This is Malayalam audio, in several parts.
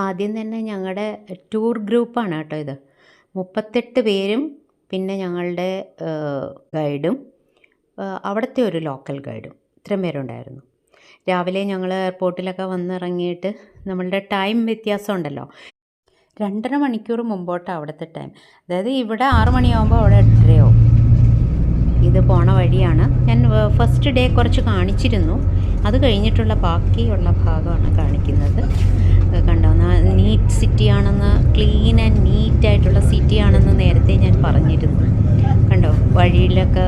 ആദ്യം തന്നെ ഞങ്ങളുടെ ടൂർ ഗ്രൂപ്പാണ് കേട്ടോ ഇത്. 38 പേരും പിന്നെ ഞങ്ങളുടെ ഗൈഡും അവിടുത്തെ ഒരു ലോക്കൽ ഗൈഡും, ഇത്രയും പേരുണ്ടായിരുന്നു. രാവിലെ ഞങ്ങൾ എയർപോർട്ടിലൊക്കെ വന്നിറങ്ങിയിട്ട് നമ്മളുടെ ടൈം വ്യത്യാസം ഉണ്ടല്ലോ, 2.5 മണിക്കൂർ മുമ്പോട്ടാണ് അവിടുത്തെ ടൈം. അതായത് ഇവിടെ 6 മണിയാകുമ്പോൾ അവിടെ 8:30 ഇത് പോണ വഴിയാണ്. ഞാൻ ഫസ്റ്റ് ഡേ കുറച്ച് കാണിച്ചിരുന്നു, അത് കഴിഞ്ഞിട്ടുള്ള ബാക്കിയുള്ള ഭാഗമാണ് കാണിക്കുന്നത്. കണ്ടോ, നീറ്റ് സിറ്റിയാണെന്ന്, ക്ലീൻ ആൻഡ് നീറ്റായിട്ടുള്ള സിറ്റിയാണെന്ന് നേരത്തെ ഞാൻ പറഞ്ഞിരുന്നു. കണ്ടോ, വഴിയിലൊക്കെ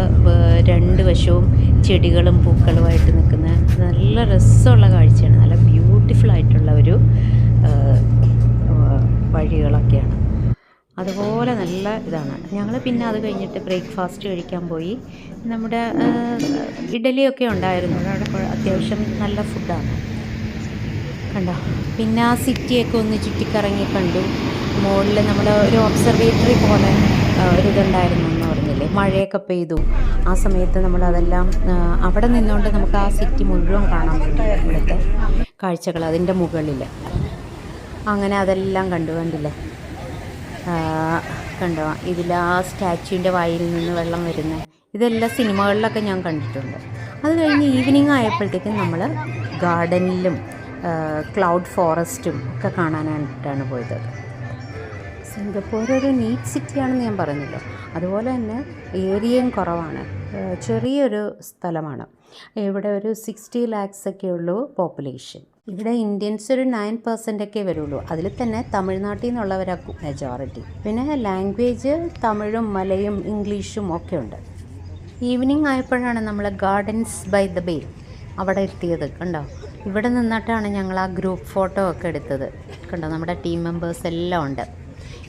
2 വശവും ചെടികളും പൂക്കളുമായിട്ട് നിൽക്കുന്ന നല്ല രസമുള്ള കാഴ്ചയാണ്. നല്ല ബ്യൂട്ടിഫുൾ ആയിട്ടുള്ള ഒരു വഴികളൊക്കെയാണ്. അതുപോലെ നല്ല ഇതാണ്. ഞങ്ങൾ പിന്നെ അത് കഴിഞ്ഞിട്ട് ബ്രേക്ക്ഫാസ്റ്റ് കഴിക്കാൻ പോയി. നമ്മുടെ ഇഡലിയൊക്കെ ഉണ്ടായിരുന്നു, അത്യാവശ്യം നല്ല ഫുഡാണ്. കണ്ടോ, പിന്നെ ആ സിറ്റിയൊക്കെ ഒന്ന് ചുറ്റിക്കറങ്ങി കണ്ടു. മുകളിൽ നമ്മൾ ഒരു ഒബ്സർവേറ്ററി പോലെ ഒരിതുണ്ടായിരുന്നു എന്ന് പറഞ്ഞില്ലേ, മഴയൊക്കെ പെയ്തു. ആ സമയത്ത് നമ്മളതെല്ലാം അവിടെ നിന്നുകൊണ്ട് നമുക്ക് ആ സിറ്റി മുഴുവൻ കാണാൻ പറ്റും, ഇവിടുത്തെ കാഴ്ചകൾ അതിൻ്റെ മുകളിൽ. അങ്ങനെ അതെല്ലാം കണ്ടില്ലേ. കണ്ടോ, ഇതിൽ ആ സ്റ്റാച്യുവിൻ്റെ വായിൽ നിന്ന് വെള്ളം വരുന്നത്, ഇതെല്ലാം സിനിമകളിലൊക്കെ ഞാൻ കണ്ടിട്ടുണ്ട്. അത് കഴിഞ്ഞ് ഈവനിങ് ആയപ്പോഴത്തേക്കും നമ്മൾ ഗാർഡനിലും ക്ലൗഡ് ഫോറസ്റ്റും ഒക്കെ കാണാനായിട്ടാണ് പോയത്. സിംഗപ്പൂർ ഒരു നീറ്റ് സിറ്റിയാണെന്ന് ഞാൻ പറഞ്ഞല്ലോ, അതുപോലെ തന്നെ ഏരിയയും കുറവാണ്, ചെറിയൊരു സ്ഥലമാണ്. ഇവിടെ ഒരു 60 lakhs ഒക്കെ ഉള്ളൂ പോപ്പുലേഷൻ. ഇവിടെ ഇന്ത്യൻസ് ഒരു 9% വരുള്ളൂ. അതിൽ തന്നെ തമിഴ്നാട്ടിൽ നിന്നുള്ളവരാണ് മെജോറിറ്റി. പിന്നെ ലാംഗ്വേജ് തമിഴും മലയും ഇംഗ്ലീഷും ഒക്കെ ഉണ്ട്. ഈവനിങ് ആയപ്പോഴാണ് നമ്മൾ ഗാർഡൻസ് ബൈ ദ ബേ അവിടെ എത്തിയത്. കണ്ടോ, ഇവിടെ നിന്നിട്ടാണ് ഞങ്ങൾ ആ ഗ്രൂപ്പ് ഫോട്ടോ ഒക്കെ എടുത്തത്. കണ്ടോ, നമ്മുടെ ടീം മെമ്പേഴ്സ് എല്ലാം ഉണ്ട്.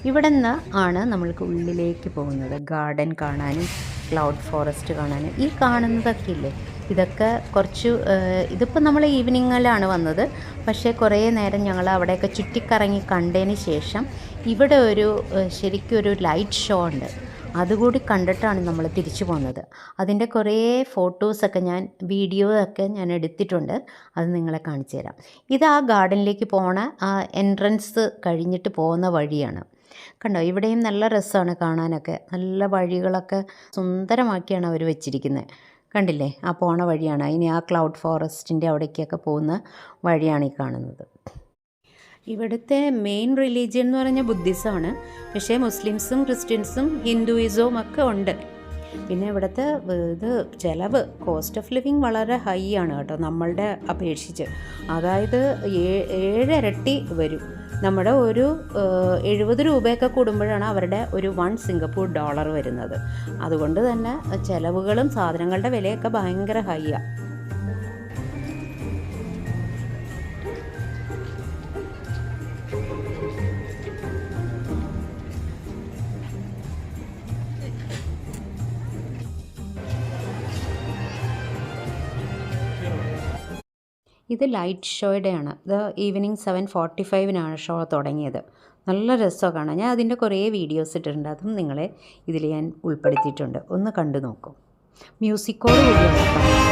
ഇവിടെ നിന്ന് ആണ് നമ്മൾക്ക് ഉള്ളിലേക്ക് പോകുന്നത്, ഗാർഡൻ കാണാനും ക്ലൗഡ് ഫോറസ്റ്റ് കാണാനും. ഈ കാണുന്നതൊക്കെ ഇല്ലേ, ഇതൊക്കെ കുറച്ച് ഇതിപ്പോൾ നമ്മൾ ഈവനിങ്ങിലാണ് വന്നത്, പക്ഷേ കുറേ നേരം ഞങ്ങൾ അവിടെയൊക്കെ ചുറ്റിക്കറങ്ങി കണ്ടതിന് ശേഷം ഇവിടെ ഒരു ശരിക്കും ഒരു ലൈറ്റ് ഷോ ഉണ്ട്, അതുകൂടി കണ്ടിട്ടാണ് നമ്മൾ തിരിച്ചു പോകുന്നത്. അതിൻ്റെ കുറേ ഫോട്ടോസൊക്കെ വീഡിയോ ഒക്കെ ഞാൻ എടുത്തിട്ടുണ്ട്, അത് നിങ്ങളെ കാണിച്ചു തരാം. ഇത് ആ ഗാർഡനിലേക്ക് പോണ ആ എൻട്രൻസ് കഴിഞ്ഞിട്ട് പോകുന്ന വഴിയാണ്. കണ്ടോ, ഇവിടെയും നല്ല രസമാണ് കാണാനൊക്കെ. നല്ല വഴികളൊക്കെ സുന്ദരമാക്കിയാണ് അവർ വെച്ചിരിക്കുന്നത്. കണ്ടില്ലേ, ആ പോണ വഴിയാണ്. ഇനി ആ ക്ലൗഡ് ഫോറസ്റ്റിൻ്റെ അവിടേക്കൊക്കെ പോകുന്ന വഴിയാണ് ഈ കാണുന്നത്. ഇവിടുത്തെ മെയിൻ റിലീജിയൻ എന്ന് പറഞ്ഞാൽ ബുദ്ധിസമാണ്, പക്ഷേ മുസ്ലിംസും ക്രിസ്ത്യൻസും ഹിന്ദുയിസവും ഒക്കെ ഉണ്ട്. പിന്നെ ഇവിടുത്തെ ചിലവ്, കോസ്റ്റ് ഓഫ് ലിവിങ് വളരെ ഹൈ ആണ് കേട്ടോ നമ്മളുടെ അപേക്ഷിച്ച്. അതായത് 7 ഇരട്ടി വരും. നമ്മുടെ ഒരു 70 രൂപയൊക്കെ കൂടുമ്പോഴാണ് അവരുടെ ഒരു 1 സിംഗപ്പൂർ ഡോളർ വരുന്നത്. അതുകൊണ്ട് തന്നെ ചിലവുകളും സാധനങ്ങളുടെ വിലയൊക്കെ ഭയങ്കര ഹൈ ആണ്. ഇത് ലൈറ്റ് ഷോയുടെയാണ്. ഇത് ഈവനിങ് 7:45 ഷോ തുടങ്ങിയത്. നല്ല രസമാണ് കാണാൻ. ഞാൻ അതിൻ്റെ കുറേ വീഡിയോസ് ഇട്ടിട്ടുണ്ട്, അതും നിങ്ങളെ ഇതിൽ ഞാൻ ഉൾപ്പെടുത്തിയിട്ടുണ്ട്, ഒന്ന് കണ്ടു നോക്കും. മ്യൂസിക്കോട് കൂടിയാണ് കേട്ടോ.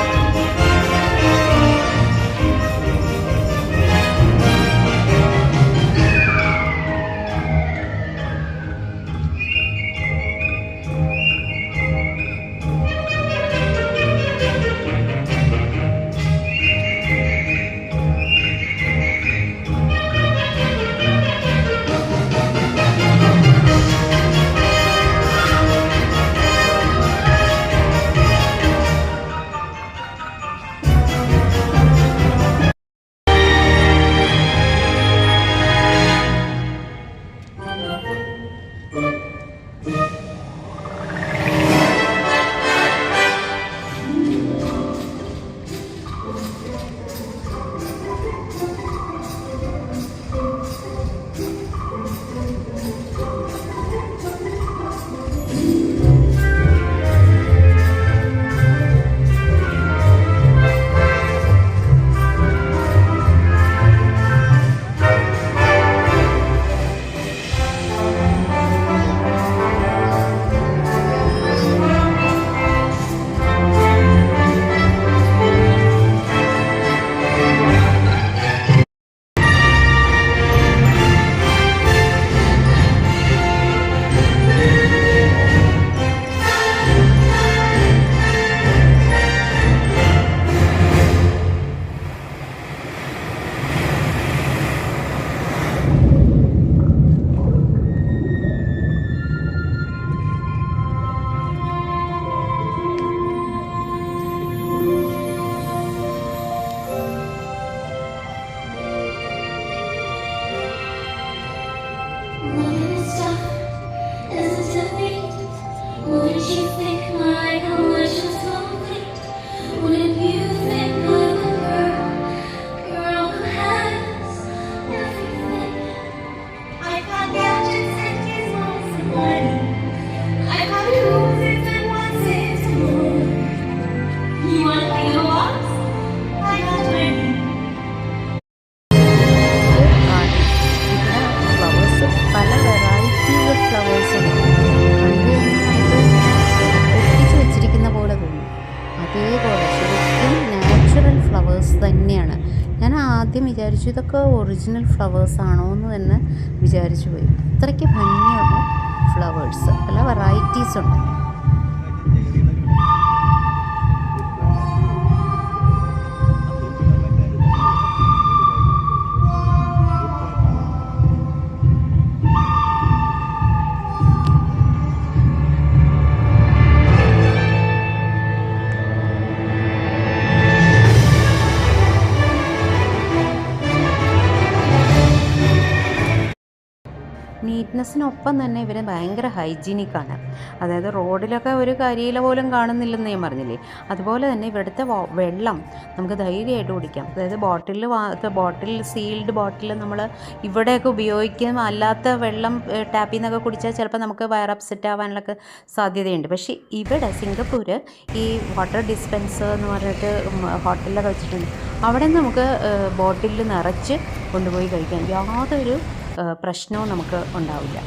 ഇതൊക്കെ ഒറിജിനൽ ഫ്ലവേഴ്സ് ആണോ എന്ന് തന്നെ വിചാരിച്ചു പോയി. അത്രയ്ക്ക് ഭംഗിയുള്ള ഫ്ലവേഴ്സ്, പല വെറൈറ്റീസ് ഉണ്ട്. നീറ്റ്നെസ്സിനൊപ്പം തന്നെ ഇവർ ഭയങ്കര ഹൈജീനിക്കാണ്. അതായത് റോഡിലൊക്കെ ഒരു കരിയില പോലും കാണുന്നില്ലെന്ന് ഞാൻ പറഞ്ഞില്ലേ, അതുപോലെ തന്നെ ഇവിടുത്തെ വെള്ളം നമുക്ക് ധൈര്യമായിട്ട് കുടിക്കാം. അതായത് ബോട്ടിൽ സീൽഡ് ബോട്ടിൽ നമ്മൾ ഇവിടെയൊക്കെ ഉപയോഗിക്കും. അല്ലാത്ത വെള്ളം ടാപ്പിൽ നിന്നൊക്കെ കുടിച്ചാൽ ചിലപ്പോൾ നമുക്ക് വയർ അപ്സെറ്റ് ആവാനുള്ളൊക്കെ സാധ്യതയുണ്ട്. പക്ഷേ ഇവിടെ സിംഗപ്പൂർ ഈ വാട്ടർ ഡിസ്പെൻസർ എന്ന് പറഞ്ഞിട്ട് ഹോട്ടലിലൊക്കെ വെച്ചിട്ടുണ്ട്. അവിടെ നമുക്ക് ബോട്ടിലിൽ നിറച്ച് കൊണ്ടുപോയി കഴിക്കാം. യാതൊരു പ്രശ്നവും നമുക്ക് ഉണ്ടാവില്ല.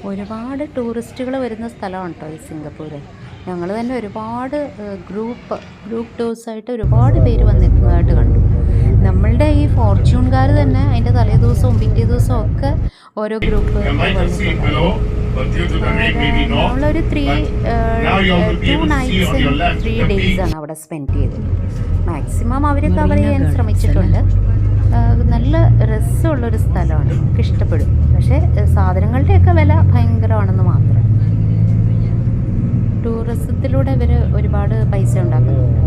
ഒരുപാട് ടൂറിസ്റ്റുകൾ വരുന്ന സ്ഥലമാണ് കേട്ടോ ഈ സിംഗപ്പൂർ. ഞങ്ങൾ തന്നെ ഒരുപാട് ഗ്രൂപ്പ് ടൂർസായിട്ട് ഒരുപാട് പേര് വന്നിരിക്കുന്നതായിട്ട് കണ്ടു. നമ്മളുടെ ഈ ഫോർച്യൂൺകാർ തന്നെ അതിൻ്റെ തലേ ദിവസവും പിറ്റേ ദിവസവും ഒക്കെ ഓരോ ഗ്രൂപ്പ് നമ്മളൊരു 2 nights and 3 days ആണ് അവിടെ സ്പെൻഡ് ചെയ്തത്. മാക്സിമം അവർ കവർ ചെയ്യാൻ ശ്രമിച്ചിട്ടുണ്ട്. നല്ല രസമുള്ളൊരു സ്ഥലമാണ്, നമുക്ക് ഇഷ്ടപ്പെടും. പക്ഷേ സാധനങ്ങളുടെയൊക്കെ വില ഭയങ്കരമാണെന്ന് മാത്രം. ടൂറിസത്തിലൂടെ ഇവർ ഒരുപാട് പൈസ ഉണ്ടാക്കുന്നുണ്ട്.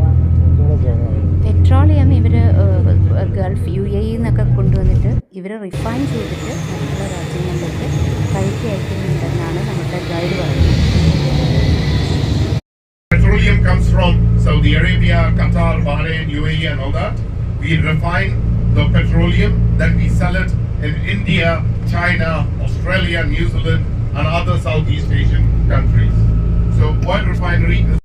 പെട്രോളിയം ഇവർ ഗൾഫ് UAE എന്നൊക്കെ കൊണ്ടുവന്നിട്ട് ഇവർ റിഫൈൻ ചെയ്തിട്ട് മറ്റുള്ള രാജ്യങ്ങളിലേക്ക് കയറ്റി അയക്കുന്നുണ്ടെന്നാണ് നമ്മുടെ ഗൈഡ് പറയുന്നത്. Petroleum comes from Saudi Arabia, Qatar, Bahrain, UAE and all that. We refine the petroleum, then we sell it in India, China, Australia, New Zealand and other Southeast Asian countries. So one refinery is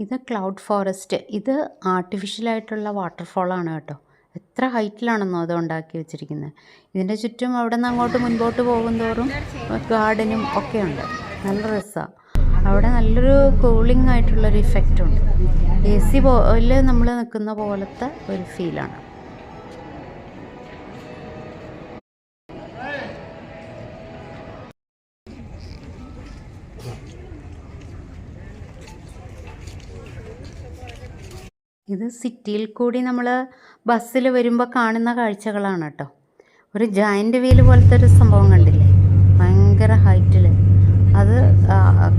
ഇത് ക്ലൗഡ് ഫോറസ്റ്റ്. ഇത് ആർട്ടിഫിഷ്യലായിട്ടുള്ള വാട്ടർഫോളാണ് കേട്ടോ. എത്ര ഹൈറ്റിലാണെന്നോ അത് ഉണ്ടാക്കി വെച്ചിരിക്കുന്നത്. ഇതിൻ്റെ ചുറ്റും അവിടെ നിന്ന് അങ്ങോട്ട് മുൻപോട്ട് പോകുന്തോറും ഗാർഡനും ഒക്കെ ഉണ്ട്. നല്ല രസമാണ്. അവിടെ നല്ലൊരു കൂളിംഗ് ആയിട്ടുള്ളൊരു ഇഫക്റ്റ് ഉണ്ട്. AC പോലെ നമ്മൾ നിൽക്കുന്ന പോലത്തെ ഒരു ഫീലാണ്. ഇത് സിറ്റിയിൽ കൂടി നമ്മൾ ബസ്സിൽ വരുമ്പോൾ കാണുന്ന കാഴ്ചകളാണ് കേട്ടോ. ഒരു ജയൻ്റ് വീൽ പോലത്തെ ഒരു സംഭവം കണ്ടില്ലേ, ഭയങ്കര ഹൈറ്റിൽ. അത്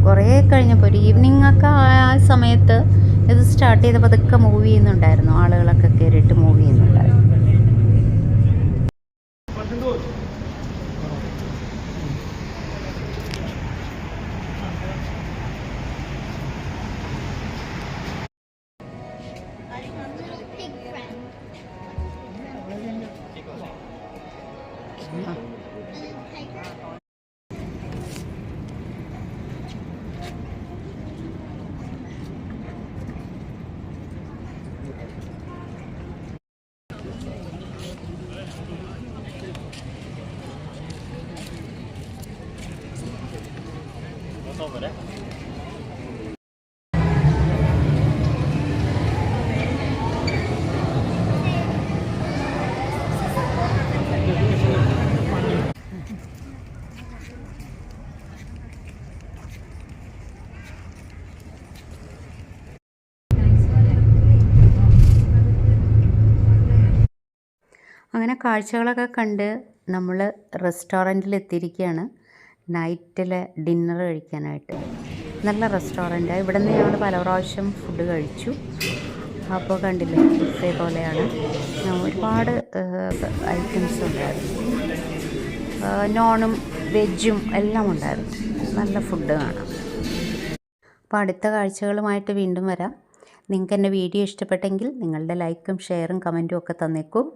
കുറേ കഴിഞ്ഞപ്പോൾ ഒരു ഈവനിങ് ഒക്കെ ആ സമയത്ത് ഇത് സ്റ്റാർട്ട് ചെയ്തപ്പോൾ അതൊക്കെ മൂവ് ചെയ്യുന്നുണ്ടായിരുന്നു. ആളുകളൊക്കെ കയറിയിട്ട് മൂവ് ചെയ്യുന്നുണ്ടായിരുന്നു. അങ്ങനെ കാഴ്ചകളൊക്കെ കണ്ട് നമ്മൾ റെസ്റ്റോറൻറ്റിൽ എത്തിയിരിക്കുകയാണ് നൈറ്റിൽ ഡിന്നർ കഴിക്കാനായിട്ട്. നല്ല റെസ്റ്റോറൻറ്റാണ്. ഇവിടെ നിന്ന് ഞങ്ങൾ പല പ്രാവശ്യം ഫുഡ് കഴിച്ചു. അപ്പോൾ കണ്ടില്ലേ, ബുഫേ പോലെയാണ്. ഒരുപാട് ഐറ്റംസ് ഉണ്ടായിരുന്നു. നോണും വെജും എല്ലാം ഉണ്ടായിരുന്നു. നല്ല ഫുഡ് കാണാം. അപ്പോൾ അടുത്ത കാഴ്ചകളുമായിട്ട് വീണ്ടും വരാം. നിങ്ങൾക്ക് എൻ്റെ വീഡിയോ ഇഷ്ടപ്പെട്ടെങ്കിൽ നിങ്ങളുടെ ലൈക്കും ഷെയറും കമൻറ്റും ഒക്കെ തന്നേക്കും.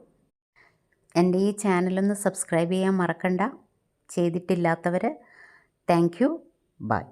എൻ്റെ ഈ ചാനലൊന്ന് സബ്സ്ക്രൈബ് ചെയ്യാൻ മറക്കണ്ട. ചെയ്തിട്ടില്ലാത്തവർ താങ്ക് യു. ബൈ.